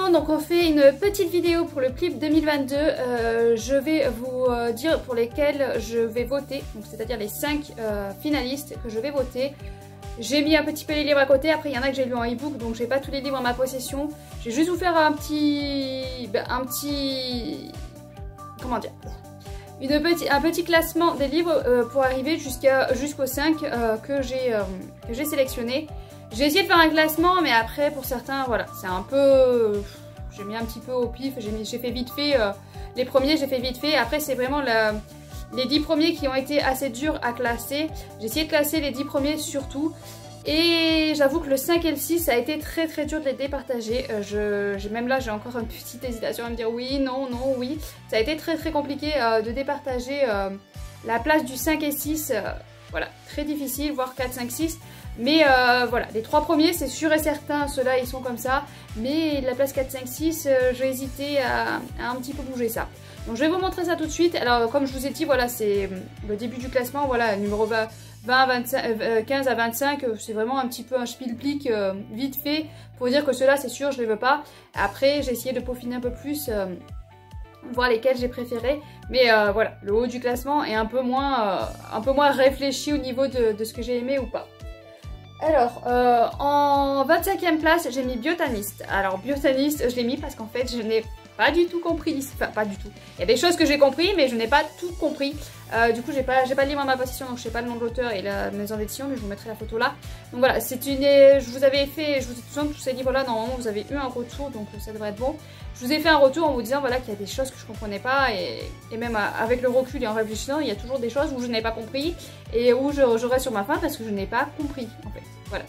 bon, donc on fait une petite vidéo pour le clip 2022. Je vais vous dire pour lesquels je vais voter, c'est-à-dire les 5 finalistes que je vais voter. J'ai mis un petit peu les livres à côté, après il y en a que j'ai lu en e-book, donc j'ai pas tous les livres en ma possession. Je vais juste vous faire un petit... comment dire, un petit classement des livres pour arriver jusqu'aux 5 que j'ai sélectionnés. J'ai essayé de faire un classement, mais après pour certains, voilà, c'est un peu... J'ai mis un petit peu au pif, j'ai fait vite fait, les premiers j'ai fait vite fait, après c'est vraiment les 10 premiers qui ont été assez durs à classer. J'ai essayé de classer les 10 premiers surtout. Et j'avoue que le 5 et le 6 ça a été très très dur de les départager. Même là j'ai encore une petite hésitation à me dire oui, non, non, oui. Ça a été très très compliqué de départager la place du 5 et 6. Voilà, très difficile, voire 4, 5, 6. Mais voilà, les 3 premiers c'est sûr et certain, ceux-là ils sont comme ça. Mais la place 4, 5, 6, j'ai hésité à un petit peu bouger ça. Donc je vais vous montrer ça tout de suite. Alors comme je vous ai dit, voilà, c'est le début du classement, voilà, numéro 20, 15 à 25, c'est vraiment un petit peu un spielblick vite fait pour dire que ceux-là c'est sûr je les veux pas. Après j'ai essayé de peaufiner un peu plus, voir lesquels j'ai préféré. Mais voilà, le haut du classement est un peu moins réfléchi au niveau de ce que j'ai aimé ou pas. Alors, en 25e place, j'ai mis Biotaniste. Alors, Biotaniste, je l'ai mis parce qu'en fait, je n'ai pas du tout compris. Enfin, pas du tout. Il y a des choses que j'ai compris, mais je n'ai pas tout compris. Du coup, j'ai pas le livre en ma possession, donc je sais pas le nom de l'auteur et la maison d'édition, mais je vous mettrai la photo là. Donc voilà, je vous ai dit tous ces livres-là, normalement, vous avez eu un retour, donc ça devrait être bon. Je vous ai fait un retour en vous disant voilà, qu'il y a des choses que je comprenais pas, et même avec le recul et en réfléchissant, il y a toujours des choses où je n'ai pas compris et où je reste sur ma faim parce que je n'ai pas compris, en fait. Voilà,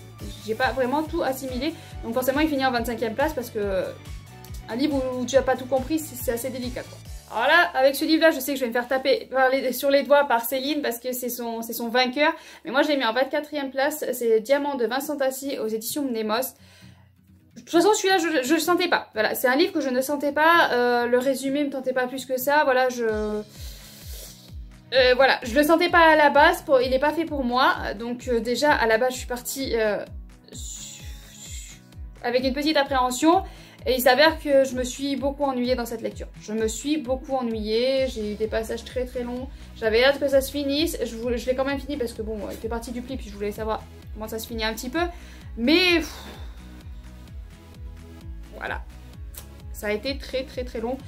j'ai pas vraiment tout assimilé, donc forcément il finit en 25e place parce que un livre où tu n'as pas tout compris, c'est assez délicat, quoi. Alors là, avec ce livre-là, je sais que je vais me faire taper sur les doigts par Céline parce que c'est son vainqueur. Mais moi, je l'ai mis en 24e place. C'est Diamant de Vincent Tassi aux éditions Mnemos. De toute façon, celui-là, je le sentais pas. Voilà, c'est un livre que je ne sentais pas. Le résumé me tentait pas plus que ça. Voilà, voilà, je le sentais pas à la base. Il n'est pas fait pour moi. Donc déjà, à la base, je suis partie avec une petite appréhension. Et il s'avère que je me suis beaucoup ennuyée dans cette lecture. Je me suis beaucoup ennuyée, j'ai eu des passages très très longs. J'avais hâte que ça se finisse. Je l'ai quand même fini parce que bon, il fait partie du pli, puis je voulais savoir comment ça se finit un petit peu. Mais voilà, ça a été très très très long.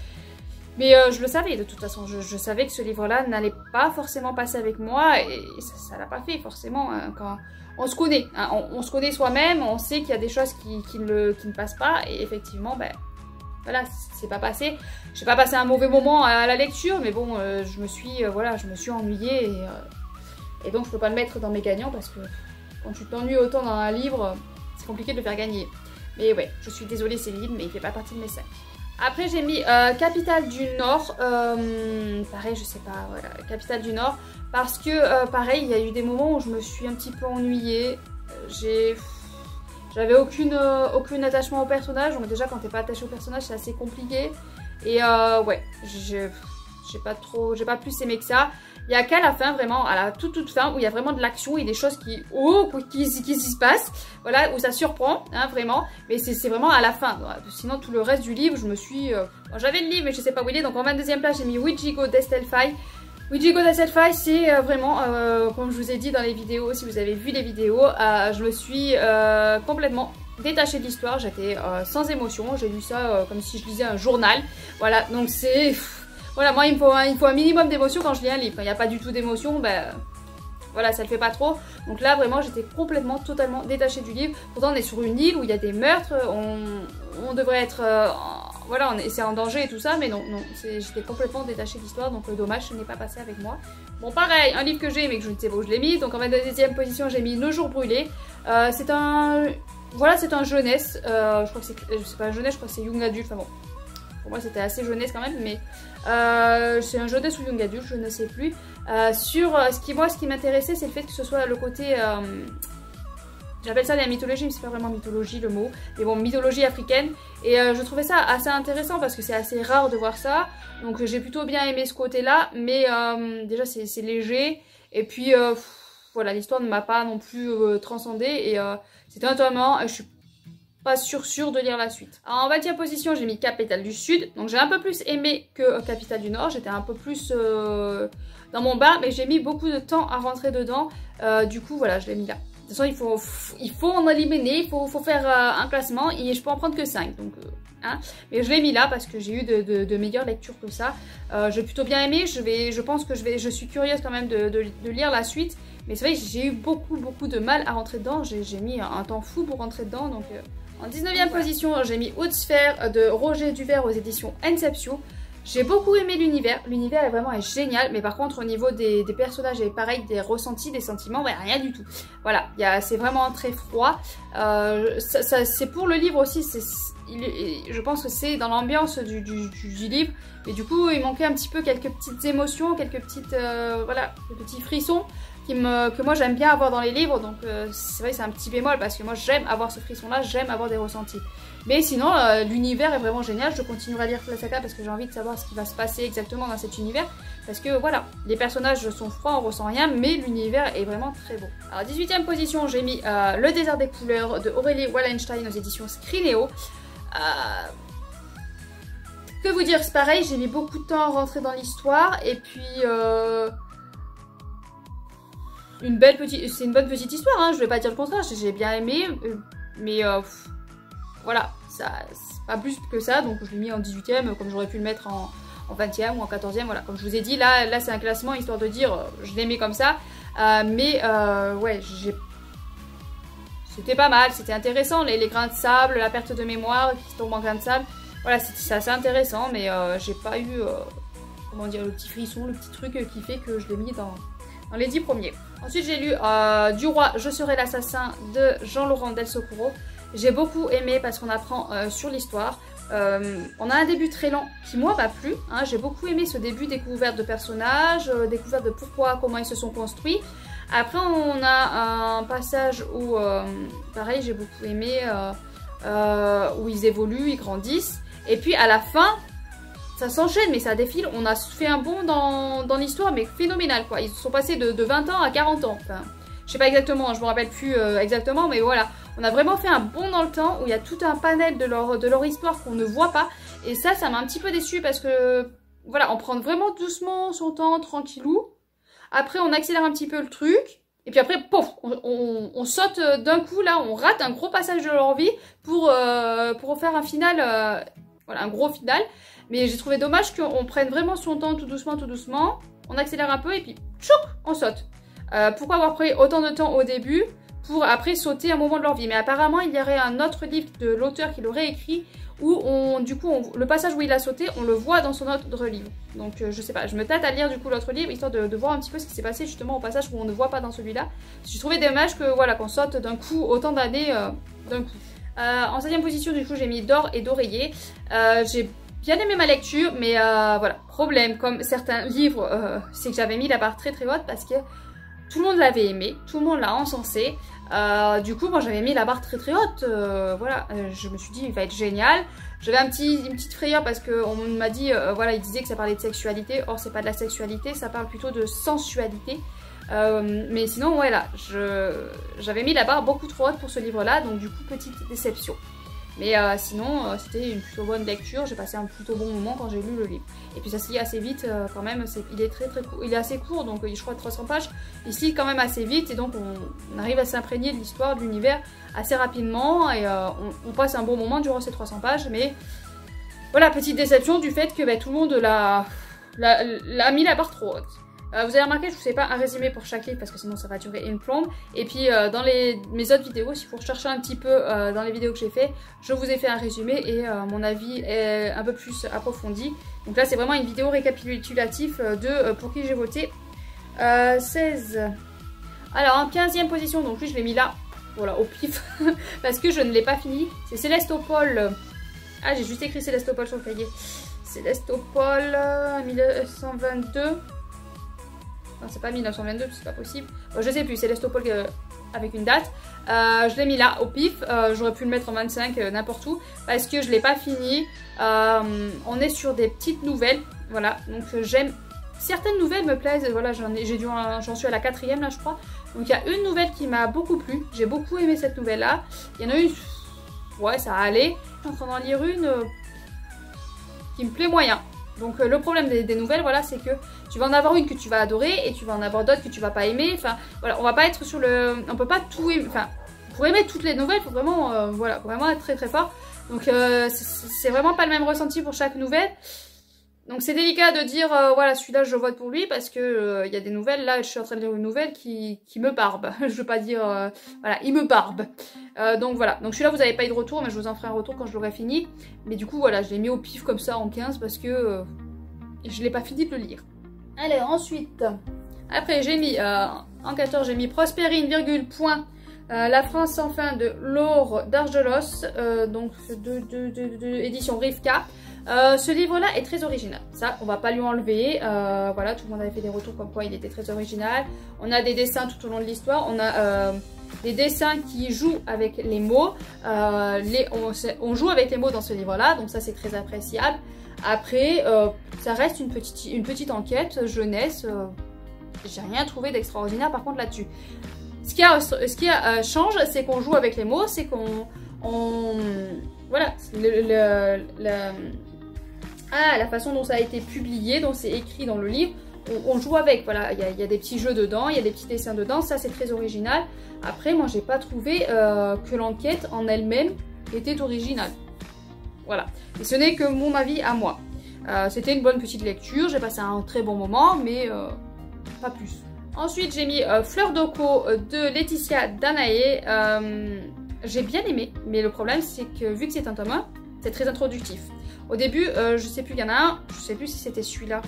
Mais je le savais de toute façon, je savais que ce livre-là n'allait pas forcément passer avec moi. Et ça l'a pas fait forcément quand... On se connaît, hein, on se connaît soi-même, on sait qu'il y a des choses qui ne passent pas, et effectivement, ben voilà, c'est pas passé. J'ai pas passé un mauvais moment à la lecture, mais bon, je me suis ennuyée, et donc je peux pas le mettre dans mes gagnants parce que quand tu t'ennuies autant dans un livre, c'est compliqué de le faire gagner. Mais ouais, je suis désolée Céline, mais il fait pas partie de mes 5. Après j'ai mis Capitale du Nord, pareil je sais pas, voilà, Capitale du Nord, parce que pareil il y a eu des moments où je me suis un petit peu ennuyée, j'avais aucun attachement au personnage, donc déjà quand t'es pas attaché au personnage c'est assez compliqué, et ouais, j'ai pas plus aimé que ça. Il y a qu'à la fin, vraiment, à la toute fin, où il y a vraiment de l'action et des choses qui se passent, voilà, où ça surprend, hein, vraiment, mais c'est vraiment à la fin. Sinon, tout le reste du livre, je me suis... Bon, j'avais le livre, mais je sais pas où il est, donc en 22e place, j'ai mis Wijigo d'Estelfai. Wijigo d'Estelfai, c'est vraiment, comme je vous ai dit dans les vidéos, si vous avez vu les vidéos, je me suis complètement détachée de l'histoire, j'étais sans émotion, j'ai lu ça comme si je lisais un journal, voilà, donc c'est... Voilà, moi il me faut un minimum d'émotion quand je lis un livre. Quand il n'y a pas du tout d'émotion, ben voilà, ça le fait pas trop. Donc là vraiment j'étais complètement, totalement détachée du livre. Pourtant on est sur une île où il y a des meurtres, on devrait être... voilà, c'est en danger et tout ça, mais non, j'étais complètement détachée de l'histoire, donc dommage, ce n'est pas passé avec moi. Bon pareil, un livre que j'ai mais que je ne sais pas où je l'ai mis, donc en 22e position j'ai mis Nos jours brûlés. C'est un... Voilà, c'est un jeunesse, je crois que c'est pas un jeunesse, je crois que c'est young adulte, enfin bon. Pour moi c'était assez jeunesse quand même, mais c'est un jeunesse ou young adulte, je ne sais plus. Ce qui m'intéressait, c'est le fait que ce soit le côté... j'appelle ça la mythologie, mais c'est pas vraiment mythologie le mot. Mais bon, mythologie africaine. Et je trouvais ça assez intéressant parce que c'est assez rare de voir ça. Donc j'ai plutôt bien aimé ce côté-là. Mais déjà c'est léger. Et puis voilà, l'histoire ne m'a pas non plus transcendée. Et c'était un tournant. Je suis pas sûr de lire la suite. Alors, en 20e position, j'ai mis Capitale du Sud. Donc j'ai un peu plus aimé que Capitale du Nord. J'étais un peu plus dans mon bain, mais j'ai mis beaucoup de temps à rentrer dedans. Du coup, voilà, je l'ai mis là. De toute façon, il faut en éliminer, il faut faire un classement et je peux en prendre que 5. Donc, hein. Mais je l'ai mis là parce que j'ai eu de meilleures lectures que ça. J'ai plutôt bien aimé. Je pense que je suis curieuse quand même de lire la suite. Mais c'est vrai que j'ai eu beaucoup de mal à rentrer dedans. J'ai mis un temps fou pour rentrer dedans. Donc, en 19e position, j'ai mis Haute Sphère de Roger Duvert aux éditions Inception. J'ai beaucoup aimé l'univers. L'univers est vraiment génial. Mais par contre, au niveau des personnages et pareil, des ressentis, des sentiments, ouais, rien du tout. Voilà, c'est vraiment très froid. C'est pour le livre aussi. Je pense que c'est dans l'ambiance du livre. Et du coup, il manquait un petit peu quelques petites émotions, quelques petites, voilà, des petits frissons que moi j'aime bien avoir dans les livres. Donc c'est vrai, c'est un petit bémol parce que moi j'aime avoir ce frisson-là, j'aime avoir des ressentis. Mais sinon, l'univers est vraiment génial. Je continuerai à lire la saga parce que j'ai envie de savoir ce qui va se passer exactement dans cet univers. Parce que voilà, les personnages sont froids, on ressent rien, mais l'univers est vraiment très beau. Alors, 18e position, j'ai mis Le désert des couleurs de Aurélie Wallenstein aux éditions Scrinéo. Que vous dire, c'est pareil, j'ai mis beaucoup de temps à rentrer dans l'histoire. Et puis, c'est une bonne petite histoire, hein, je vais pas dire le contraire, j'ai bien aimé. Mais voilà, c'est pas plus que ça, donc je l'ai mis en 18e, comme j'aurais pu le mettre en 20e ou en 14e, voilà. Comme je vous ai dit, là c'est un classement, histoire de dire, je l'ai mis comme ça. Ouais, c'était pas mal, c'était intéressant, les grains de sable, la perte de mémoire qui tombe en grains de sable. Voilà, c'est assez intéressant, mais j'ai pas eu, comment dire, le petit frisson, le petit truc qui fait que je l'ai mis dans les 10 premiers. Ensuite, j'ai lu Du roi, je serai l'assassin de Jean-Laurent Del Socorro. J'ai beaucoup aimé parce qu'on apprend sur l'histoire. On a un début très lent qui, moi, m'a plu. Hein. J'ai beaucoup aimé ce début, découverte de personnages, découverte de pourquoi, comment ils se sont construits. Après, on a un passage où, pareil, j'ai beaucoup aimé, où ils évoluent, ils grandissent. Et puis, à la fin, ça s'enchaîne, mais ça défile. On a fait un bond dans l'histoire, mais phénoménal, quoi. Ils sont passés de 20 ans à 40 ans. Enfin, je sais pas exactement, je me rappelle plus exactement, mais voilà. On a vraiment fait un bond dans le temps où il y a tout un panel de leur histoire qu'on ne voit pas. Et ça m'a un petit peu déçue parce que, voilà, on prend vraiment doucement son temps, tranquillou. Après, on accélère un petit peu le truc. Et puis après, pouf, on saute d'un coup, là, on rate un gros passage de leur vie pour faire un final, voilà, un gros final. Mais j'ai trouvé dommage qu'on prenne vraiment son temps tout doucement. On accélère un peu et puis, tchouc, on saute. Pourquoi avoir pris autant de temps au début pour après sauter un moment de leur vie? Mais apparemment, il y aurait un autre livre de l'auteur qui l'aurait écrit où le passage où il a sauté, on le voit dans son autre livre. Donc je sais pas, je me tâte à lire du coup l'autre livre histoire de voir un petit peu ce qui s'est passé justement au passage où on ne voit pas dans celui-là. J'ai trouvé dommage que voilà, qu'on saute d'un coup autant d'années d'un coup. En 7e position du coup j'ai mis D'or et d'oreiller. J'ai bien aimé ma lecture, mais voilà, problème comme certains livres, c'est que j'avais mis la barre très haute parce que tout le monde l'avait aimé, tout le monde l'a encensé. Du coup, moi j'avais mis la barre très haute. Voilà, je me suis dit, il va être génial. J'avais une petite frayeur parce qu'on m'a dit, voilà, il disait que ça parlait de sexualité. Or, c'est pas de la sexualité, ça parle plutôt de sensualité. Mais sinon, voilà, j'avais mis la barre beaucoup trop haute pour ce livre-là. Donc, du coup, petite déception. Mais sinon, c'était une plutôt bonne lecture. J'ai passé un plutôt bon moment quand j'ai lu le livre. Et puis ça se lit assez vite quand même. Il est très court. Il est assez court, donc je crois 300 pages. Il se lit quand même assez vite et donc on arrive à s'imprégner de l'histoire, de l'univers assez rapidement. Et on passe un bon moment durant ces 300 pages. Mais voilà, petite déception du fait que tout le monde l'a mis la barre trop haute. Vous avez remarqué, je ne vous fais pas un résumé pour chaque livre parce que sinon ça va durer une plombe. Et puis dans mes autres vidéos, si vous recherchez un petit peu dans les vidéos que j'ai fait, je vous ai fait un résumé et mon avis est un peu plus approfondi. Donc là c'est vraiment une vidéo récapitulative de pour qui j'ai voté. 16. Alors en 15e position, donc lui je l'ai mis là, voilà au pif, parce que je ne l'ai pas fini. C'est Célestopol. Ah j'ai juste écrit Célestopol sur le cahier. Célestopol 1922. Non, c'est pas 1922, c'est pas possible. Je sais plus, c'est Célestopol avec une date. Je l'ai mis là, au pif. J'aurais pu le mettre en 25, n'importe où. Parce que je l'ai pas fini. On est sur des petites nouvelles. Voilà, donc j'aime... Certaines nouvelles me plaisent. Voilà, j'en suis à la 4e là, je crois. Donc il y a une nouvelle qui m'a beaucoup plu. J'ai beaucoup aimé cette nouvelle-là. Il y en a une... ouais, ça allait. Je suis en train d'en lire une qui me plaît moyen. Donc le problème des nouvelles, voilà, c'est que tu vas en avoir une que tu vas adorer et tu vas en avoir d'autres que tu vas pas aimer. Enfin, voilà, on va pas être sur le... On peut pas tout aimer. Enfin, pour aimer toutes les nouvelles, il faut vraiment, voilà, vraiment être très très fort. Donc c'est vraiment pas le même ressenti pour chaque nouvelle. Donc c'est délicat de dire, voilà, celui-là je vote pour lui parce que il y a des nouvelles, là je suis en train de lire une nouvelle qui me barbe. Je veux pas dire, voilà, il me barbe. Donc voilà, donc celui-là vous n'avez pas eu de retour, mais je vous en ferai un retour quand je l'aurai fini. Mais du coup voilà, je l'ai mis au pif comme ça en 15 parce que je l'ai pas fini de le lire. Allez, ensuite, après j'ai mis, en 14 j'ai mis Prospérine, virgule, point, La France sans fin de Laure d'Argelos, donc de édition Rivka. Ce livre-là est très original, ça on va pas lui enlever, voilà, tout le monde avait fait des retours comme quoi il était très original. On a des dessins tout au long de l'histoire, on a des dessins qui jouent avec les mots, on joue avec les mots dans ce livre-là, donc ça c'est très appréciable. Après, ça reste une petite enquête jeunesse, j'ai rien trouvé d'extraordinaire par contre là-dessus. Ce qui change, c'est qu'on joue avec les mots, c'est qu'on... Voilà, la façon dont ça a été publié, dont c'est écrit dans le livre, on joue avec, voilà, il y a des petits jeux dedans, il y a des petits dessins dedans, ça c'est très original. Après, moi j'ai pas trouvé que l'enquête en elle-même était originale. Voilà, et ce n'est que mon avis à moi. C'était une bonne petite lecture, j'ai passé un très bon moment, mais pas plus. Ensuite, j'ai mis Fleur d'Oko de Laetitia Danaé. J'ai bien aimé, mais le problème c'est que vu que c'est un tome 1, c'est très introductif. Au début, je sais plus, il y en a un, je sais plus si c'était celui-là.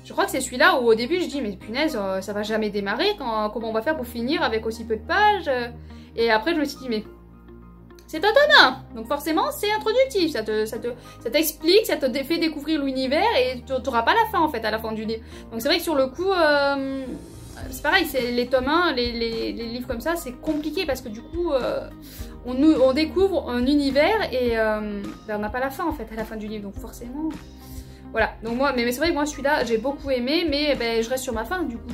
Je crois que c'est celui-là où au début je dis mais punaise, ça va jamais démarrer, comment on va faire pour finir avec aussi peu de pages. Et après je me suis dit mais c'est un tome 1, donc forcément c'est introductif, ça t'explique, ça te fait découvrir l'univers et tu n'auras pas la fin en fait à la fin du livre. Donc c'est vrai que sur le coup, c'est pareil, les tomes 1, les livres comme ça, c'est compliqué parce que du coup, on découvre un univers et ben, on n'a pas la fin en fait à la fin du livre, donc forcément... Voilà, donc moi, mais c'est vrai que moi celui-là, j'ai beaucoup aimé, mais ben, je reste sur ma fin du coup.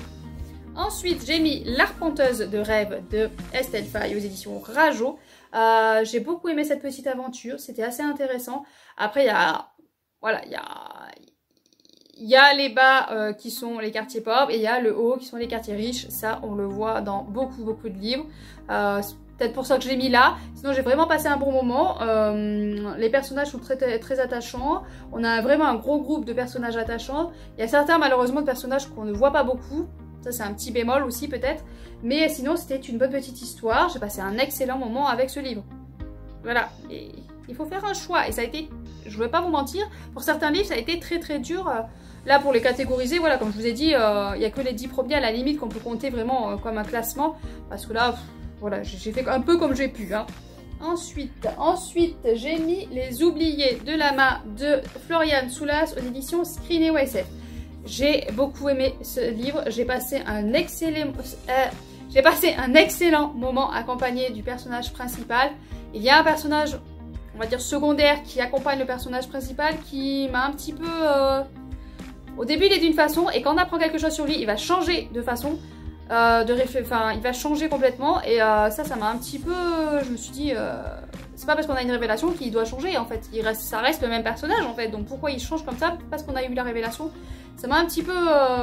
Ensuite, j'ai mis L'Arpenteuse de rêve de Estelle Faye aux éditions Rajo. J'ai beaucoup aimé cette petite aventure, c'était assez intéressant. Après, il y a... Voilà, il y a les bas qui sont les quartiers pauvres et il y a le haut qui sont les quartiers riches. Ça, on le voit dans beaucoup de livres. C'est peut-être pour ça que je l'ai mis là. Sinon, j'ai vraiment passé un bon moment. Les personnages sont très attachants. On a vraiment un gros groupe de personnages attachants. Il y a certains, malheureusement, de personnages qu'on ne voit pas beaucoup. Ça, c'est un petit bémol aussi, peut-être. Mais sinon, c'était une bonne petite histoire. J'ai passé un excellent moment avec ce livre. Voilà. Et il faut faire un choix. Et ça a été... Je ne vais pas vous mentir, pour certains livres, ça a été très dur. Là, pour les catégoriser, voilà, comme je vous ai dit, il n'y a que les 10 premiers à la limite qu'on peut compter vraiment comme un classement. Parce que là, voilà, j'ai fait un peu comme j'ai pu. Hein. Ensuite, j'ai mis Les Oubliés de la main de Florian Soulas aux éditions Screen OSF. J'ai beaucoup aimé ce livre. J'ai passé un excellent moment accompagné du personnage principal. Il y a un personnage... on va dire secondaire qui accompagne le personnage principal qui m'a un petit peu... Au début il est d'une façon et quand on apprend quelque chose sur lui il va changer de façon, il va changer complètement et ça m'a un petit peu... Je me suis dit, c'est pas parce qu'on a une révélation qu'il doit changer en fait, ça reste le même personnage en fait, donc pourquoi il change comme ça parce qu'on a eu la révélation? Ça m'a un petit peu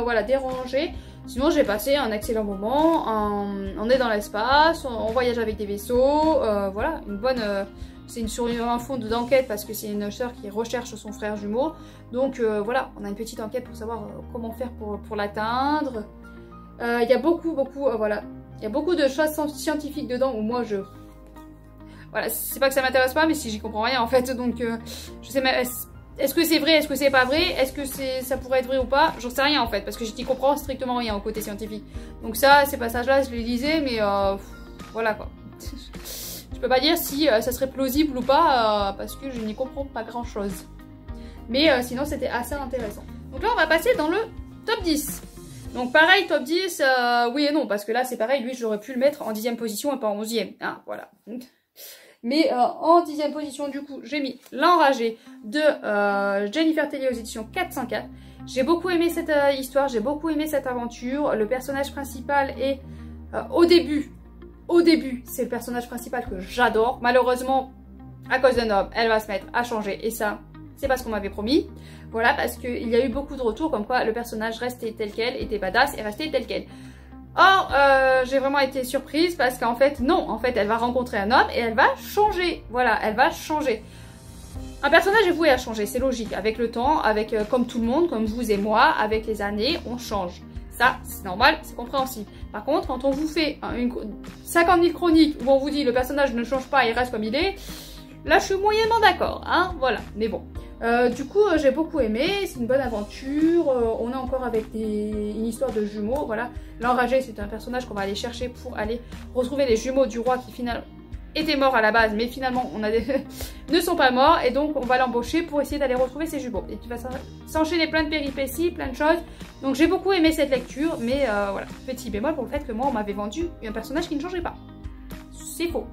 voilà, dérangé. Sinon j'ai passé un excellent moment, on est dans l'espace, on voyage avec des vaisseaux, voilà, une bonne... c'est sur un fond d'enquête parce que c'est une sœur qui recherche son frère jumeau. Donc voilà, on a une petite enquête pour savoir comment faire pour l'atteindre. Il y a beaucoup, voilà. Il y a beaucoup de choses scientifiques dedans où moi je... Voilà, c'est pas que ça m'intéresse pas, mais si j'y comprends rien en fait. Donc je sais même... Est-ce que c'est vrai, est-ce que c'est pas vrai, est-ce que ça pourrait être vrai ou pas? J'en sais rien en fait, parce que j'y comprends strictement rien au côté scientifique. Donc ça, ces passages-là, je les lisais, mais voilà quoi. Je peux pas dire si ça serait plausible ou pas, parce que je n'y comprends pas grand-chose. Mais sinon, c'était assez intéressant. Donc là, on va passer dans le top 10. Donc pareil, top 10, oui et non, parce que là, c'est pareil, lui, j'aurais pu le mettre en 10e position et pas en 11e. Ah, voilà. Mais en 10e position, du coup, j'ai mis L'Enragé de Jennifer Tellier aux éditions 404. J'ai beaucoup aimé cette histoire, j'ai beaucoup aimé cette aventure. Le personnage principal est, au début, au début, c'est le personnage principal que j'adore. Malheureusement, à cause d'un homme, elle va se mettre à changer. Et ça, c'est pas ce qu'on m'avait promis. Voilà, parce qu'il y a eu beaucoup de retours comme quoi le personnage restait tel quel, était badass et restait tel quel. Or, j'ai vraiment été surprise parce qu'en fait, non. En fait, elle va rencontrer un homme et elle va changer. Voilà, elle va changer. Un personnage est voué à changer, c'est logique. Avec le temps, avec comme tout le monde, comme vous et moi, avec les années, on change. Ça, c'est normal, c'est compréhensible. Par contre, quand on vous fait 50 000 chroniques où on vous dit le personnage ne change pas, il reste comme il est, là, je suis moyennement d'accord, hein, voilà. Mais bon, du coup, j'ai beaucoup aimé, c'est une bonne aventure. On est encore avec une histoire de jumeaux, voilà. L'enragé, c'est un personnage qu'on va aller chercher pour aller retrouver les jumeaux du roi qui finalement étaient morts à la base, mais finalement ne sont pas morts, et donc on va l'embaucher pour essayer d'aller retrouver ses jumeaux. Et tu vas s'enchaîner plein de péripéties, plein de choses. Donc j'ai beaucoup aimé cette lecture, mais voilà, petit bémol pour le fait que moi on m'avait vendu un personnage qui ne changeait pas. C'est faux.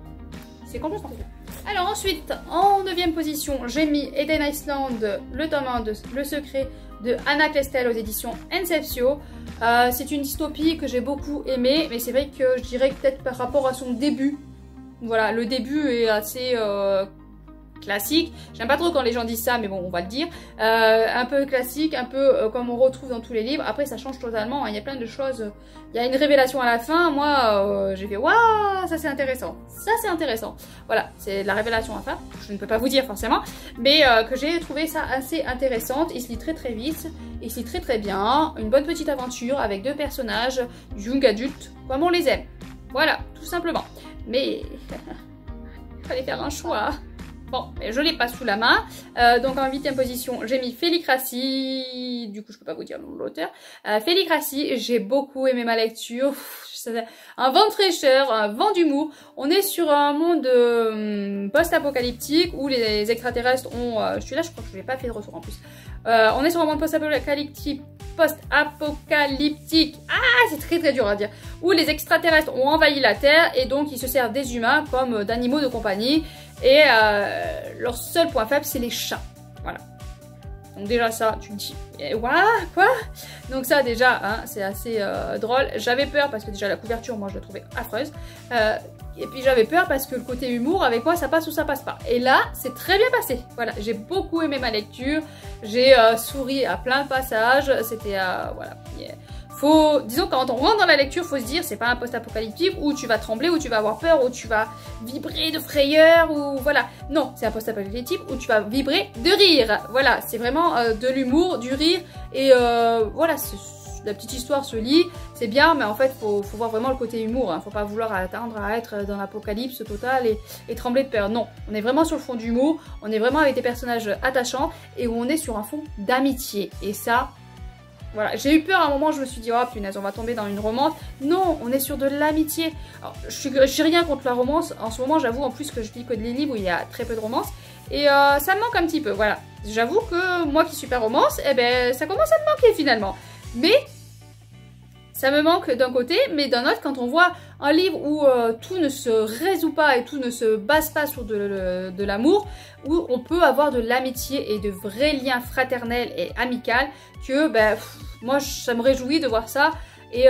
C'est complètement faux. Alors ensuite, en 9e position, j'ai mis Eden Island, le tome 1 de Le Secret de Anna Klestel aux éditions Inceptio. C'est une dystopie que j'ai beaucoup aimée, mais c'est vrai que je dirais que peut-être par rapport à son début, voilà, le début est assez classique. J'aime pas trop quand les gens disent ça, mais bon, on va le dire. Un peu classique, un peu comme on retrouve dans tous les livres. Après, ça change totalement, hein. Il y a plein de choses. Il y a une révélation à la fin. Moi, j'ai fait waouh, ça c'est intéressant. Ça c'est intéressant. Voilà, c'est la révélation à la fin. Je ne peux pas vous dire forcément, mais que j'ai trouvé ça assez intéressante. Il se lit très très vite, il se lit très très bien. Une bonne petite aventure avec deux personnages young adultes comme on les aime. Voilà, tout simplement. Mais il fallait faire un choix. Bon, je l'ai pas sous la main. Donc en 8e position, j'ai mis Félicratie. Du coup, je peux pas vous dire le nom de l'auteur. Félicratie, j'ai beaucoup aimé ma lecture. Un vent de fraîcheur, un vent d'humour. On est sur un monde post-apocalyptique où les extraterrestres ont... celui-là, je crois que je n'ai pas fait de retour en plus. On est sur un monde post-apocalyptique. Ah, c'est très très dur à dire. Où les extraterrestres ont envahi la Terre et donc ils se servent des humains comme d'animaux de compagnie. Et leur seul point faible, c'est les chats. Voilà. Donc déjà ça, tu me dis, quoi? Donc ça déjà, hein, c'est assez drôle. J'avais peur parce que déjà la couverture, moi je la trouvais affreuse. Et puis j'avais peur parce que le côté humour, avec moi ça passe ou ça passe pas. Et là, c'est très bien passé. Voilà, j'ai beaucoup aimé ma lecture. J'ai souri à plein de passages. C'était, voilà. Disons, quand on rentre dans la lecture, faut se dire, c'est pas un post-apocalyptique où tu vas trembler, où tu vas avoir peur, où tu vas vibrer de frayeur, ou voilà. Non, c'est un post-apocalyptique où tu vas vibrer de rire. Voilà, c'est vraiment de l'humour, du rire, et voilà, la petite histoire se lit, c'est bien, mais en fait, faut voir vraiment le côté humour, hein. Faut pas vouloir attendre à être dans l'apocalypse total et trembler de peur. Non, on est vraiment sur le fond d'humour, on est vraiment avec des personnages attachants, et où on est sur un fond d'amitié. Et ça... Voilà, j'ai eu peur à un moment, je me suis dit, oh punaise, on va tomber dans une romance. Non, on est sur de l'amitié. Je suis rien contre la romance. En ce moment, j'avoue en plus que je lis que des livres où il y a très peu de romance. Et ça me manque un petit peu, voilà. J'avoue que moi qui suis pas romance, eh ben, ça commence à me manquer finalement. Mais ça me manque d'un côté, mais d'un autre, quand on voit un livre où tout ne se résout pas et tout ne se base pas sur de l'amour, où on peut avoir de l'amitié et de vrais liens fraternels et amicaux, que ben, moi ça me réjouit de voir ça et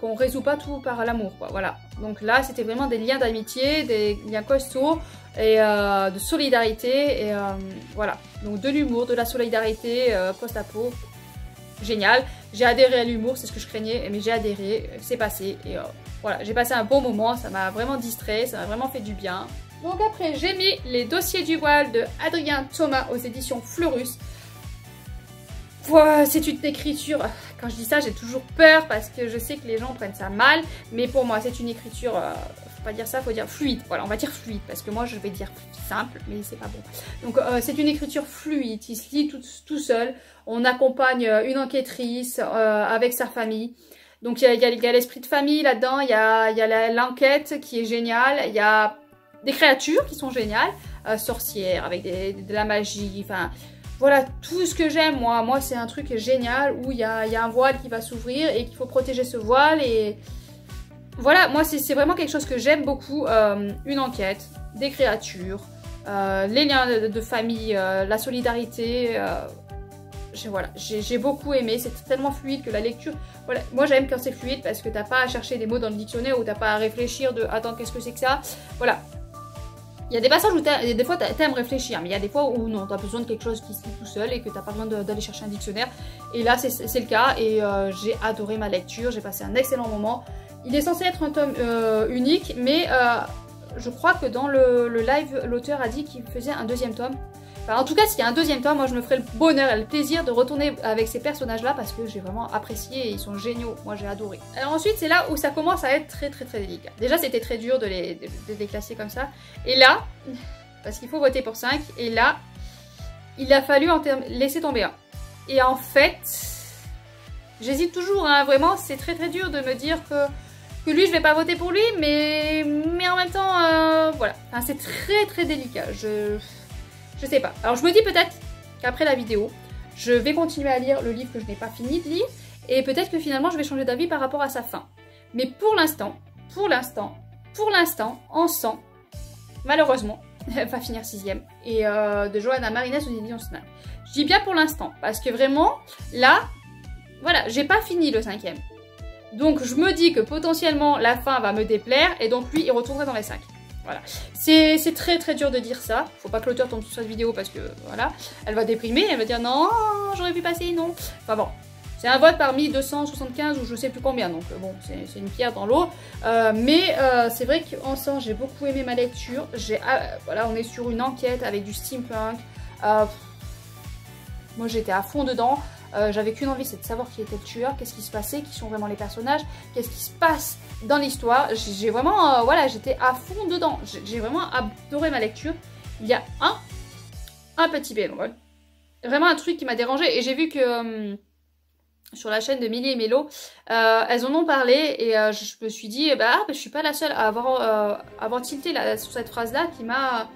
qu'on résout pas tout par l'amour, quoi. Voilà. Donc là, c'était vraiment des liens d'amitié, des liens costauds et de solidarité et voilà. Donc de l'humour, de la solidarité post-apo. Génial, j'ai adhéré à l'humour, c'est ce que je craignais, mais j'ai adhéré, c'est passé, et voilà, j'ai passé un bon moment, ça m'a vraiment distrait, ça m'a vraiment fait du bien. Donc après, j'ai mis Les Dossiers du voile de Adrien Thomas aux éditions Fleurus. Voilà, c'est une écriture, quand je dis ça, j'ai toujours peur, parce que je sais que les gens prennent ça mal, mais pour moi, c'est une écriture... faut pas dire ça, faut dire fluide. Voilà, on va dire fluide, parce que moi je vais dire simple, mais c'est pas bon. Donc c'est une écriture fluide, il se lit tout seul. On accompagne une enquêtrice avec sa famille. Donc il y a l'esprit de famille là-dedans, il y a l'enquête qui est géniale, il y a des créatures qui sont géniales, sorcières, avec de la magie, enfin... Voilà, tout ce que j'aime, moi c'est un truc génial où il y a un voile qui va s'ouvrir et qu'il faut protéger ce voile et... Voilà, moi c'est vraiment quelque chose que j'aime beaucoup, une enquête, des créatures, les liens de famille, la solidarité, voilà, j'ai beaucoup aimé, c'est tellement fluide que la lecture, voilà, moi j'aime quand c'est fluide parce que t'as pas à chercher des mots dans le dictionnaire ou t'as pas à réfléchir de attends qu'est-ce que c'est que ça, voilà. Il y a des passages où des fois t'aimes réfléchir, mais il y a des fois où non, t'as besoin de quelque chose qui se lit tout seul et que t'as pas besoin d'aller chercher un dictionnaire. Et là c'est le cas et j'ai adoré ma lecture, j'ai passé un excellent moment. Il est censé être un tome unique, mais je crois que dans le live, l'auteur a dit qu'il faisait un deuxième tome. Enfin, en tout cas, s'il y a un deuxième tome, moi je me ferai le bonheur et le plaisir de retourner avec ces personnages-là parce que j'ai vraiment apprécié et ils sont géniaux. Moi j'ai adoré. Alors ensuite, c'est là où ça commence à être très délicat. Déjà, c'était très dur de les classer comme ça. Et là, parce qu'il faut voter pour 5, et là, il a fallu laisser tomber un. Et en fait, j'hésite toujours, hein, vraiment, c'est très dur de me dire que lui, je vais pas voter pour lui, mais en même temps, voilà. Enfin, c'est très délicat. Je sais pas. Alors je me dis peut-être qu'après la vidéo, je vais continuer à lire le livre que je n'ai pas fini de lire et peut-être que finalement je vais changer d'avis par rapport à sa fin. Mais pour l'instant, on sent, malheureusement, elle va finir 6ème et de Johanna Marines aux éditions Snap. Je dis bien pour l'instant parce que vraiment, là, voilà, j'ai pas fini le 5ème. Donc je me dis que potentiellement la fin va me déplaire et donc lui il retournerait dans les 5. Voilà. C'est très dur de dire ça. Faut pas que l'auteur tombe sur cette vidéo parce que voilà, elle va déprimer, elle va dire non, j'aurais pu passer, non. Enfin bon, c'est un vote parmi 275 ou je sais plus combien, donc bon, c'est une pierre dans l'eau. Mais c'est vrai qu'ensemble, j'ai beaucoup aimé ma lecture. Voilà, on est sur une enquête avec du steampunk. Moi j'étais à fond dedans. J'avais qu'une envie, c'est de savoir qui était le tueur, qu'est-ce qui se passait, qui sont vraiment les personnages, qu'est-ce qui se passe dans l'histoire. J'ai vraiment, voilà, j'étais à fond dedans. J'ai vraiment adoré ma lecture. Il y a un petit bémol. Vraiment un truc qui m'a dérangé. Et j'ai vu que sur la chaîne de Milly et Mélo, elles en ont parlé et je me suis dit, bah, je suis pas la seule à avoir tilté sur cette phrase-là qui m'a...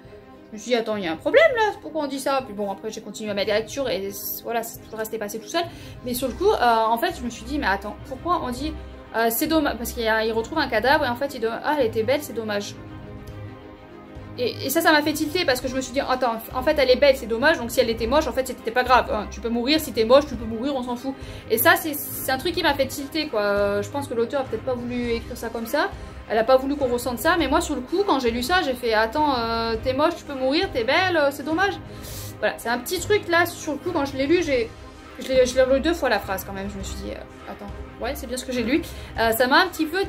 Je me suis dit, attends, il y a un problème là, pourquoi on dit ça? Puis bon, après j'ai continué à ma lecture et voilà, tout le reste est passé tout seul. Mais sur le coup, en fait, je me suis dit, mais attends, pourquoi on dit c'est dommage? Parce qu'il retrouve un cadavre et en fait, il dit, ah, elle était belle, c'est dommage. Et ça m'a fait tilter parce que je me suis dit, attends, en fait, elle est belle, c'est dommage, donc si elle était moche, en fait, c'était pas grave. Hein. Tu peux mourir, si t'es moche, tu peux mourir, on s'en fout. Et ça, c'est un truc qui m'a fait tilter, quoi. Je pense que l'auteur a peut-être pas voulu écrire ça comme ça. Elle a pas voulu qu'on ressente ça, mais moi, sur le coup, quand j'ai lu ça, j'ai fait, attends, t'es moche, tu peux mourir, t'es belle, c'est dommage. Voilà, c'est un petit truc là, sur le coup, quand je l'ai lu, je l'ai lu 2 fois la phrase quand même. Je me suis dit, attends, ouais, c'est bien ce que j'ai lu. Ça m'a un petit peu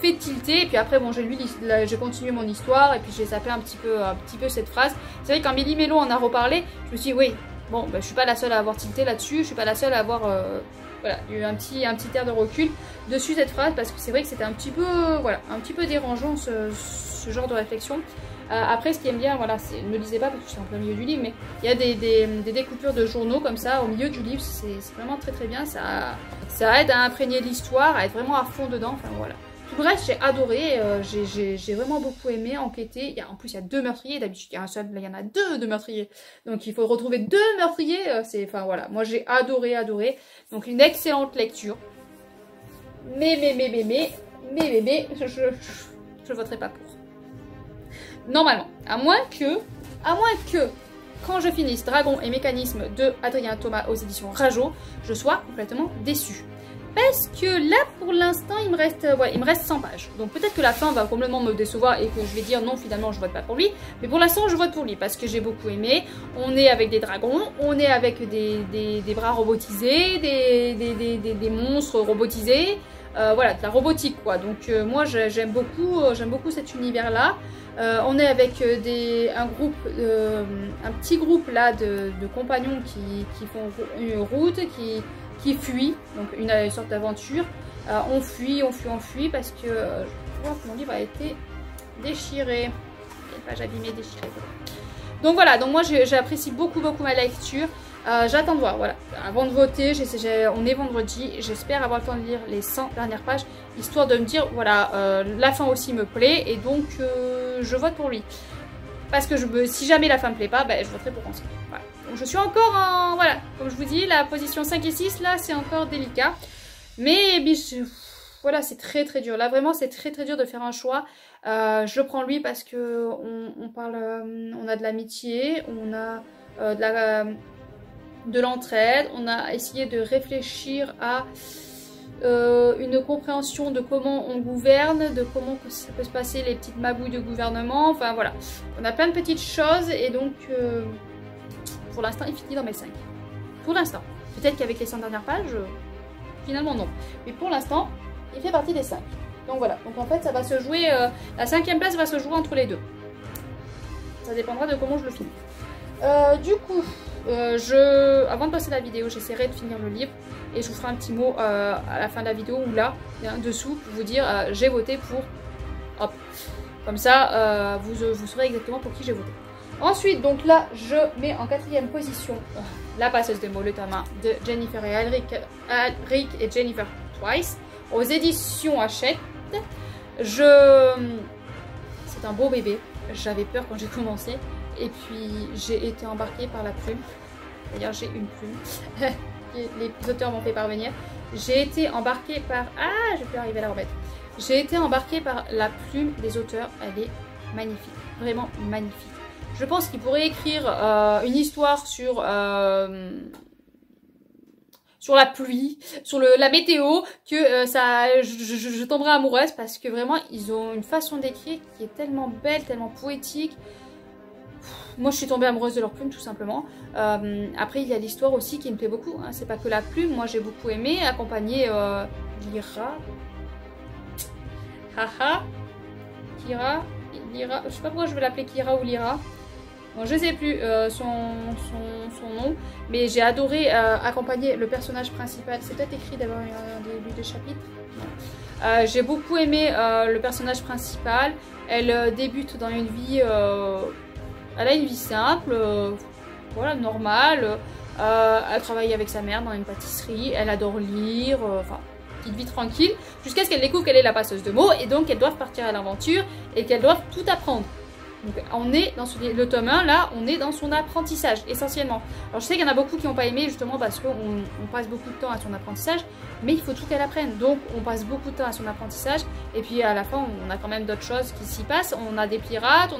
fait tilter, et puis après bon j'ai continué mon histoire et puis j'ai zappé un petit peu cette phrase. C'est vrai que quand Milly Mélo en a reparlé, je me suis dit oui, bon bah, je suis pas la seule à avoir tilté là-dessus, je suis pas la seule à avoir voilà, eu un petit air de recul dessus cette phrase parce que c'est vrai que c'était un petit peu voilà, un petit peu dérangeant ce genre de réflexion. Après, ce qui aime bien, voilà, ne me lisez pas parce que je suis en plein milieu du livre, mais il y a des découpures de journaux comme ça au milieu du livre, c'est vraiment très bien, ça aide à imprégner l'histoire, à être vraiment à fond dedans, enfin voilà. Tout le reste, j'ai adoré, j'ai vraiment beaucoup aimé enquêter. En plus, il y a 2 meurtriers, d'habitude il y a un seul, là il y en a 2 meurtriers. Donc il faut retrouver 2 meurtriers, enfin voilà, moi j'ai adoré. Donc une excellente lecture. Mais, je voterai pas pour. Normalement, à moins que, quand je finisse Dragon et Mécanisme de Adrien Thomas aux éditions Rajo, je sois complètement déçue. Parce que là, pour l'instant, il me reste 100 pages. Donc peut-être que la fin va complètement me décevoir et que je vais dire non, finalement, je vote pas pour lui. Mais pour l'instant, je vote pour lui parce que j'ai beaucoup aimé. On est avec des dragons, on est avec des bras robotisés, des monstres robotisés. Voilà, de la robotique, quoi. Donc moi, j'aime beaucoup cet univers-là. On est avec un petit groupe là de compagnons qui font une route, qui fuit, donc une sorte d'aventure. On fuit parce que je vois que mon livre a été déchiré. Une page abîmée, déchirée. Donc voilà, donc moi j'apprécie beaucoup ma lecture. J'attends de voir, voilà. Avant de voter, on est vendredi, j'espère avoir le temps de lire les 100 dernières pages, histoire de me dire, voilà, la fin aussi me plaît, et donc je vote pour lui. Parce que si jamais la fin me plaît pas, ben, je voterai pour Ansel. Voilà. Donc je suis encore en... Voilà, comme je vous dis, la position 5 et 6, là, c'est encore délicat. Mais voilà, c'est très dur. Là, vraiment, c'est très dur de faire un choix. Je prends lui parce que on a de l'amitié, on a de la... de l'entraide, on a essayé de réfléchir à une compréhension de comment on gouverne, de comment ça peut se passer les petites magouilles de gouvernement, enfin voilà. On a plein de petites choses et donc pour l'instant il finit dans mes 5. Pour l'instant. Peut-être qu'avec les 100 dernières pages, finalement non. Mais pour l'instant, il fait partie des 5. Donc voilà. Donc en fait ça va se jouer, la 5e place va se jouer entre les deux. Ça dépendra de comment je le finis. Du coup, avant de passer la vidéo, j'essaierai de finir le livre et je vous ferai un petit mot à la fin de la vidéo ou là, dessous, pour vous dire j'ai voté pour. Hop. Comme ça, vous saurez exactement pour qui j'ai voté. Ensuite, donc là, je mets en 4e position La passeuse de mots, le tome 1 de Jennifer et Alric et Jennifer Twice aux éditions Hachette. C'est un beau bébé. J'avais peur quand j'ai commencé. Et puis j'ai été embarquée par la plume. D'ailleurs j'ai une plume. Les auteurs m'ont fait parvenir. J'ai été embarquée par... Ah, je peux arriver à la remettre. J'ai été embarquée par la plume des auteurs. Elle est magnifique. Vraiment magnifique. Je pense qu'ils pourraient écrire une histoire sur la pluie, sur la météo, que je tomberai amoureuse parce que vraiment ils ont une façon d'écrire qui est tellement belle, tellement poétique. Moi je suis tombée amoureuse de leur plume tout simplement. Après il y a l'histoire aussi qui me plaît beaucoup, hein. C'est pas que la plume, moi j'ai beaucoup aimé accompagner Lyra. Haha. Kira. Lyra. Je sais pas pourquoi je veux l'appeler Kira ou Lyra. Bon, je sais plus son nom, mais j'ai adoré accompagner le personnage principal. C'est peut-être écrit d'avoir un début de chapitre. J'ai beaucoup aimé le personnage principal. Elle débute dans une vie, elle a une vie simple, voilà, normale. Elle travaille avec sa mère dans une pâtisserie. Elle adore lire, enfin, petite vie tranquille, jusqu'à ce qu'elle découvre qu'elle est la passeuse de mots et donc qu'elle doit partir à l'aventure et qu'elle doit tout apprendre. Donc on est dans le tome 1, là, on est dans son apprentissage, essentiellement. Alors je sais qu'il y en a beaucoup qui n'ont pas aimé, justement, parce qu'on passe beaucoup de temps à son apprentissage, mais il faut tout qu'elle apprenne. Donc on passe beaucoup de temps à son apprentissage, et puis à la fin, on a quand même d'autres choses qui s'y passent. On a des pirates,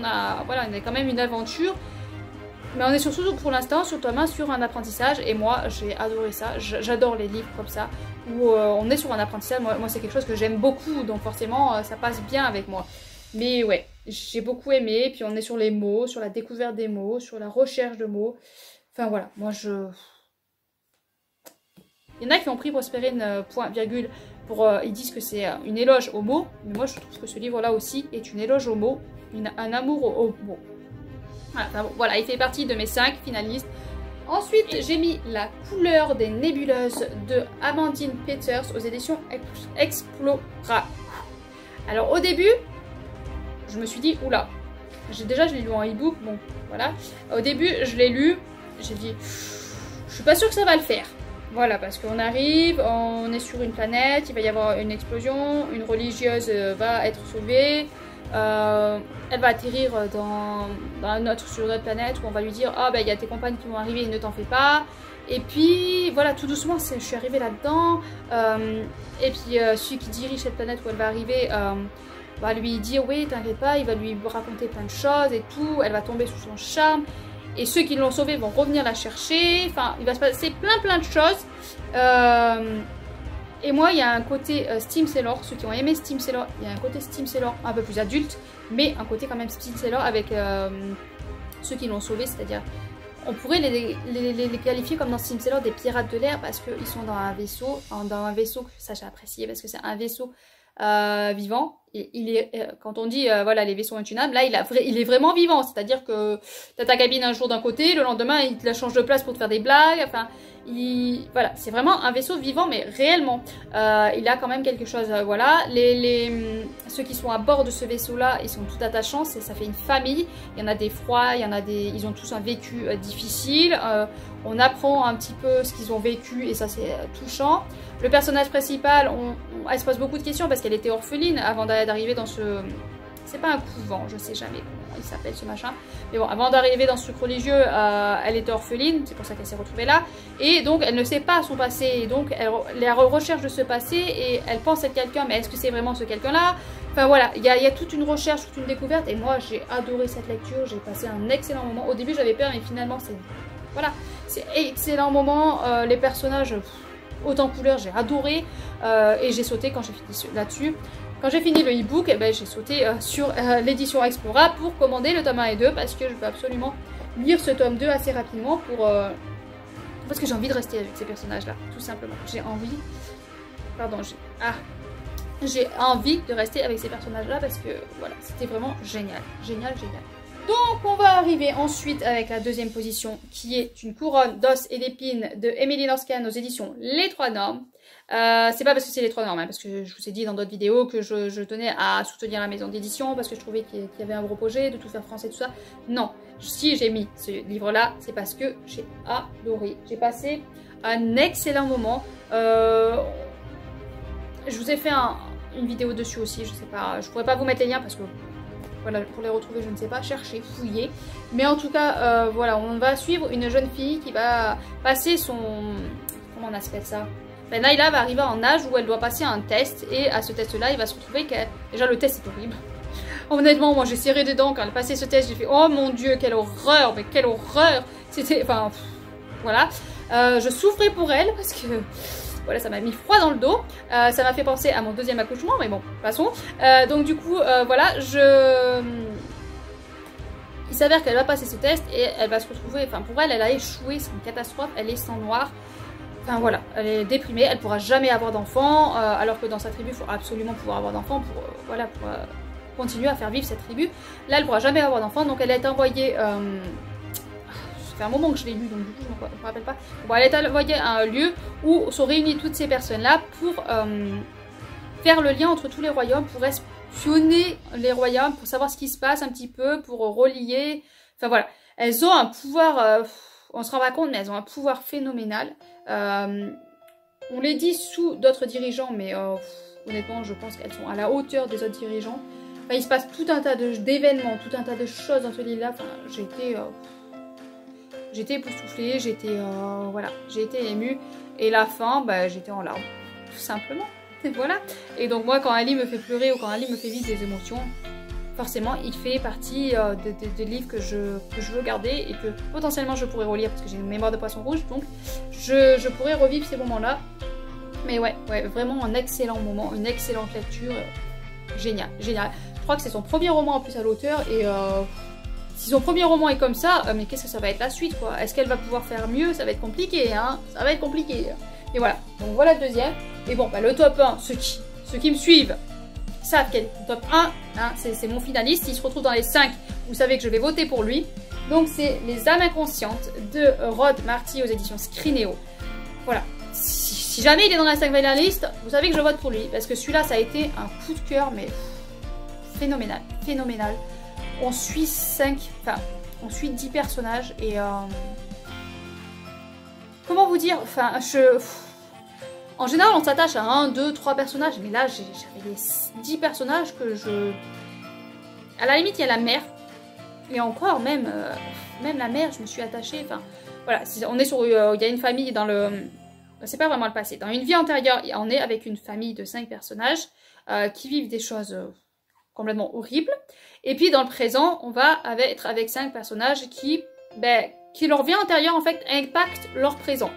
voilà, on a quand même une aventure. Mais on est surtout, pour l'instant, sur le tome 1, sur un apprentissage, et moi, j'ai adoré ça. J'adore les livres comme ça, où on est sur un apprentissage. Moi c'est quelque chose que j'aime beaucoup, donc forcément, ça passe bien avec moi. Mais ouais, j'ai beaucoup aimé, puis on est sur les mots, sur la découverte des mots, sur la recherche de mots. Enfin voilà, moi il y en a qui ont pris Prospérine, point, virgule, ils disent que c'est une éloge aux mots, mais moi je trouve que ce livre-là aussi est une éloge aux mots, un amour aux mots. Voilà, enfin bon, voilà, il fait partie de mes 5 finalistes. Ensuite, j'ai mis La couleur des nébuleuses de Amandine Peters aux éditions Explora. Alors au début, je me suis dit, oula, je l'ai lu en e-book, bon, voilà. Au début, je l'ai lu, j'ai dit, je suis pas sûre que ça va le faire. Voilà, parce qu'on arrive, on est sur une planète, il va y avoir une explosion, une religieuse va être sauvée, elle va atterrir sur notre planète où on va lui dire, ah ben il y a tes compagnes qui vont arriver, ne t'en fais pas. Et puis, voilà, tout doucement, je suis arrivée là-dedans, et puis celui qui dirige cette planète où elle va arriver... va lui dire oui t'inquiète pas, il va lui raconter plein de choses et tout, elle va tomber sous son charme et ceux qui l'ont sauvée vont revenir la chercher, enfin il va se passer plein de choses. Et moi il y a un côté Steam Sailor, ceux qui ont aimé Steam Sailor, il y a un côté Steam Sailor un peu plus adulte, mais un côté quand même Steam Sailor avec ceux qui l'ont sauvée, c'est-à-dire on pourrait les qualifier comme dans Steam Sailor des pirates de l'air parce qu'ils sont dans un vaisseau que ça j'ai apprécié parce que c'est un vaisseau vivant. Et quand on dit voilà les vaisseaux intunables, là il est vraiment vivant, c'est-à-dire que t'as ta cabine un jour d'un côté, le lendemain il te la change de place pour te faire des blagues, enfin voilà, c'est vraiment un vaisseau vivant mais réellement il a quand même quelque chose, voilà, ceux qui sont à bord de ce vaisseau là, ils sont tout attachants, ça fait une famille, il y en a des froids, ils ont tous un vécu difficile, on apprend un petit peu ce qu'ils ont vécu et ça c'est touchant. Le personnage principal, elle se pose beaucoup de questions parce qu'elle était orpheline avant d'arriver dans ce... C'est pas un couvent, je sais jamais comment il s'appelle ce machin. Mais bon, avant d'arriver dans ce truc religieux, elle était orpheline, c'est pour ça qu'elle s'est retrouvée là. Et donc, elle ne sait pas son passé. Et donc, elle recherche de ce passé et elle pense être quelqu'un, mais est-ce que c'est vraiment ce quelqu'un-là? Enfin voilà, il y a toute une recherche, toute une découverte. Et moi, j'ai adoré cette lecture, j'ai passé un excellent moment. Au début, j'avais peur, mais finalement, voilà, c'est excellent moment. Les personnages, autant couleur, j'ai adoré. Et j'ai sauté quand j'ai fini là-dessus. Quand j'ai fini le e-book, eh ben, j'ai sauté sur l'édition Explora pour commander le tome 1 et 2 parce que je veux absolument lire ce tome 2 assez rapidement parce que j'ai envie de rester avec ces personnages-là, tout simplement. J'ai envie... Pardon, j'ai envie de rester avec ces personnages-là parce que, voilà, c'était vraiment génial. Génial, génial. Donc, on va arriver ensuite avec la deuxième position qui est une couronne d'os et d'épines de Emily Lorcan aux éditions Les Trois Normes. C'est pas parce que c'est Les Trois Normes, hein, parce que je vous ai dit dans d'autres vidéos que je tenais à soutenir la maison d'édition parce que je trouvais qu'il y avait un gros projet de tout faire français, tout ça. Non, si j'ai mis ce livre-là, c'est parce que j'ai adoré. J'ai passé un excellent moment. Je vous ai fait une vidéo dessus aussi, je sais pas, je pourrais pas vous mettre les liens parce que voilà, pour les retrouver, je ne sais pas, chercher, fouiller. Mais en tout cas, voilà, on va suivre une jeune fille qui va passer son... Comment on appelle ça? Ben, Naila va arriver en âge où elle doit passer un test. Et à ce test-là, il va se retrouver que... Déjà, le test est horrible. Honnêtement, moi, j'ai serré des dents quand elle passait ce test. J'ai fait, oh mon Dieu, quelle horreur, mais quelle horreur. C'était... Enfin, voilà. Je souffrais pour elle parce que... Voilà, ça m'a mis froid dans le dos. Ça m'a fait penser à mon deuxième accouchement, mais bon, passons. Donc du coup, voilà, il s'avère qu'elle va passer ce test et elle va se retrouver... Enfin, pour elle, elle a échoué, c'est une catastrophe. Elle est sang noir. Enfin voilà, elle est déprimée, elle pourra jamais avoir d'enfant, alors que dans sa tribu, il faut absolument pouvoir avoir d'enfants pour, voilà, pour continuer à faire vivre cette tribu. Là, elle pourra jamais avoir d'enfant, donc elle est envoyée... ça fait un moment que je l'ai lu, donc du coup, je ne me rappelle pas. Bon, elle est envoyée à un lieu où sont réunies toutes ces personnes-là pour faire le lien entre tous les royaumes, pour espionner les royaumes, pour savoir ce qui se passe un petit peu, pour relier... Enfin voilà, elles ont un pouvoir... on se rend pas compte, mais elles ont un pouvoir phénoménal. On les dit sous d'autres dirigeants, mais honnêtement, je pense qu'elles sont à la hauteur des autres dirigeants. Enfin, il se passe tout un tas d'événements, tout un tas de choses dans ce livre-là. Enfin, j'étais époustouflée, voilà, j'ai été émue. Et la fin, bah, j'étais en larmes, tout simplement. Et voilà. Et donc moi, quand un livre me fait pleurer ou quand un livre me fait vivre des émotions, forcément, il fait partie des livres que je veux garder et que potentiellement je pourrais relire parce que j'ai une mémoire de poisson rouge, donc je pourrais revivre ces moments-là. Mais ouais, vraiment un excellent moment, une excellente lecture, génial, génial. Je crois que c'est son premier roman en plus à l'auteur et si son premier roman est comme ça, mais qu'est-ce que ça va être la suite quoi? Est-ce qu'elle va pouvoir faire mieux? Ça va être compliqué, hein, ça va être compliqué. Et voilà, donc voilà le deuxième. Et bon, bah, le top 1, ceux qui me suivent savent quel est le top 1, hein, c'est mon finaliste, il se retrouve dans les 5, vous savez que je vais voter pour lui. Donc c'est Les âmes inconscientes de Rod Marty aux éditions Scrinéo. Voilà, si jamais il est dans la 5 finaliste, vous savez que je vote pour lui, parce que celui-là ça a été un coup de cœur, mais phénoménal, phénoménal. On suit 10 personnages et... comment vous dire, enfin, en général, on s'attache à 1, 2, 3 personnages, mais là, j'avais les 10 personnages que je... À la limite, il y a la mère, et encore, même la mère, je me suis attachée, enfin, voilà, on est sur... il y a une famille dans le... C'est pas vraiment le passé. Dans une vie antérieure, on est avec une famille de 5 personnages qui vivent des choses complètement horribles, et puis dans le présent, on va être avec 5 personnages qui leur vie antérieure, en fait, impacte leur présent.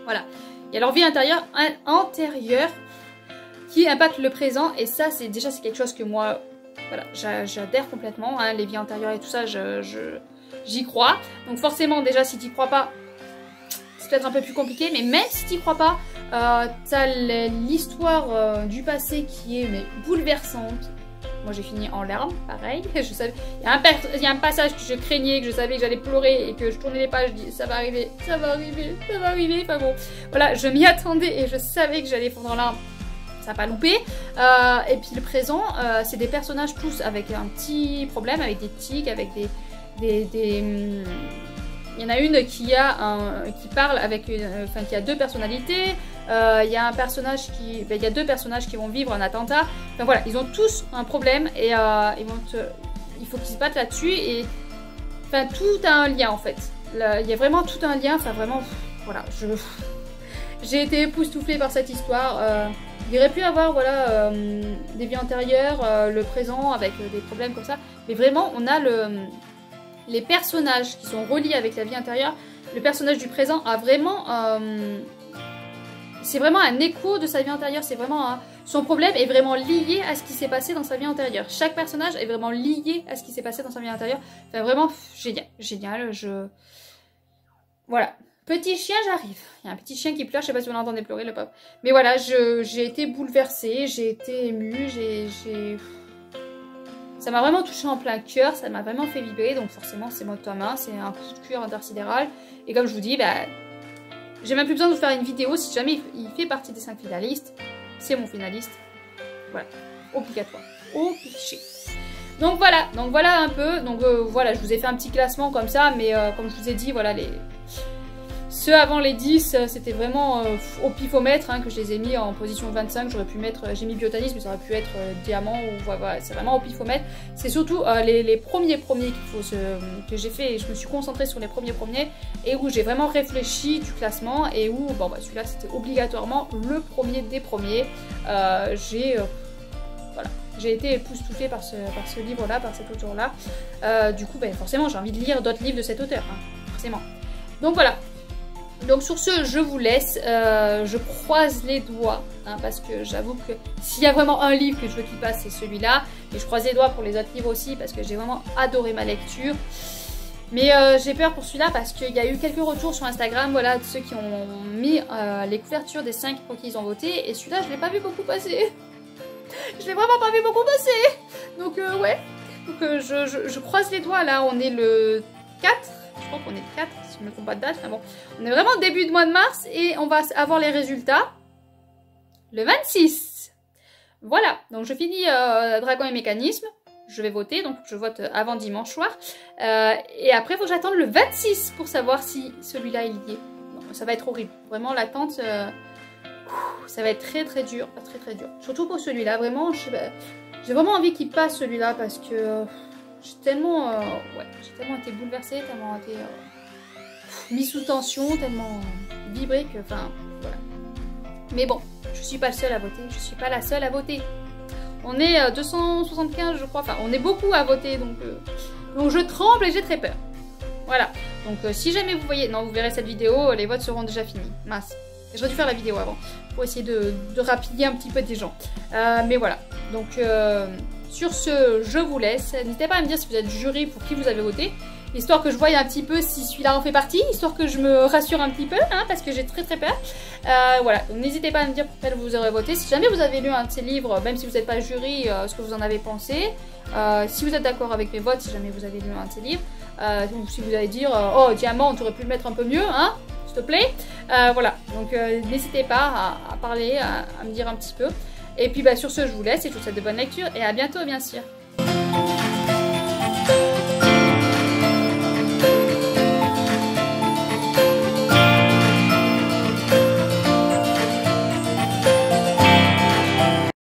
Voilà. Il y a leur vie antérieure qui impacte le présent et ça c'est quelque chose que moi voilà, j'adhère complètement, hein, les vies antérieures et tout ça j'y crois. Donc forcément déjà si tu crois pas c'est peut-être un peu plus compliqué, mais même si tu crois pas t'as l'histoire du passé qui est bouleversante. Moi j'ai fini en larmes, pareil. Je savais, il y a un passage que je craignais, que je savais que j'allais pleurer et que je tournais les pages, je dis ça va arriver, ça va arriver, ça va arriver. Enfin bon, voilà, je m'y attendais et je savais que j'allais fondre en larmes. Ça n'a pas loupé. Et puis le présent, c'est des personnages tous avec un petit problème, avec des tics, avec il y en a une qui parle avec qui a 2 personnalités. Il y a un personnage il y a 2 personnages qui vont vivre un attentat. Enfin voilà, ils ont tous un problème et il faut qu'ils se battent là-dessus et enfin tout a un lien en fait. Là, il y a vraiment tout un lien. Enfin vraiment, voilà, j'ai été époustouflée par cette histoire. Il aurait pu avoir voilà des vies antérieures, le présent avec des problèmes comme ça, mais vraiment on a les personnages qui sont reliés avec la vie intérieure, le personnage du présent a vraiment... c'est vraiment un écho de sa vie antérieure, c'est vraiment son problème est vraiment lié à ce qui s'est passé dans sa vie antérieure. Chaque personnage est vraiment lié à ce qui s'est passé dans sa vie antérieure. Enfin, vraiment génial, génial. Voilà. Petit chien, j'arrive. Il y a un petit chien qui pleure, je sais pas si vous l'entendez pleurer, le pauvre. Mais voilà, j'ai été bouleversée, j'ai été émue, ça m'a vraiment touché en plein cœur, ça m'a vraiment fait vibrer, donc forcément c'est mot de main, c'est un coup de cœur intersidéral. Et comme je vous dis, bah, j'ai même plus besoin de vous faire une vidéo, si jamais il fait partie des 5 finalistes, c'est mon finaliste. Voilà, obligatoire, obligé. Donc voilà un peu, donc voilà, je vous ai fait un petit classement comme ça, mais comme je vous ai dit, voilà, ceux avant les 10, c'était vraiment au pifomètre hein, que je les ai mis en position 25. J'aurais pu mettre, j'ai mis biotanisme, mais ça aurait pu être diamant ou voilà, c'est vraiment au pifomètre. C'est surtout les premiers que j'ai fait, et je me suis concentrée sur les premiers et où j'ai vraiment réfléchi du classement et où, bon bah celui-là c'était obligatoirement le premier des premiers. Voilà, j'ai été époustouflée par ce livre-là, par cet auteur-là. Du coup, ben, forcément, j'ai envie de lire d'autres livres de cet auteur, hein, forcément. Donc voilà. Donc sur ce, je vous laisse, je croise les doigts, hein, parce que j'avoue que s'il y a vraiment un livre que je veux qu'il passe, c'est celui-là. Et je croise les doigts pour les autres livres aussi, parce que j'ai vraiment adoré ma lecture. Mais j'ai peur pour celui-là, parce qu'il y a eu quelques retours sur Instagram, voilà, de ceux qui ont mis les couvertures des 5 pour qui ils ont voté. Et celui-là, je ne l'ai pas vu beaucoup passer. Je l'ai vraiment pas vu beaucoup passer. Donc ouais, donc je croise les doigts, là, on est le 4. Je crois qu'on est le 4, si je ne me trompe pas de date. Enfin bon, on est vraiment début de mois de mars et on va avoir les résultats le 26. Voilà, donc je finis Dragon et Mécanisme. Je vais voter, donc je vote avant dimanche soir. Et après, il faut que j'attende le 26 pour savoir si celui-là il y est. Non, ça va être horrible. Vraiment, l'attente, ça va être très très dur. Très très dur. Surtout pour celui-là, vraiment, j'ai vraiment envie qu'il passe celui-là parce que... j'ai tellement été bouleversée, tellement été mis sous tension, tellement vibrée que, enfin, voilà. Mais bon, je suis pas le seul à voter, je suis pas la seule à voter. On est 275, je crois, enfin, on est beaucoup à voter, donc je tremble et j'ai très peur. Voilà, donc si jamais vous voyez, non, vous verrez cette vidéo, les votes seront déjà finis, mince. J'aurais dû faire la vidéo avant, pour essayer de rapider un petit peu des gens. Mais voilà, donc... sur ce, je vous laisse. N'hésitez pas à me dire si vous êtes jury pour qui vous avez voté, histoire que je voie un petit peu si celui-là en fait partie, histoire que je me rassure un petit peu, hein, parce que j'ai très très peur. Voilà, donc n'hésitez pas à me dire pour quel vous aurez voté. Si jamais vous avez lu un de ces livres, même si vous n'êtes pas jury, ce que vous en avez pensé. Si vous êtes d'accord avec mes votes, si jamais vous avez lu un de ces livres, ou si vous allez dire oh Diamant, tu aurais pu le mettre un peu mieux, hein, s'il te plaît. Voilà, donc n'hésitez pas à parler, à me dire un petit peu. Et puis bah, sur ce, je vous laisse et je vous souhaite de bonnes lectures et à bientôt bien sûr.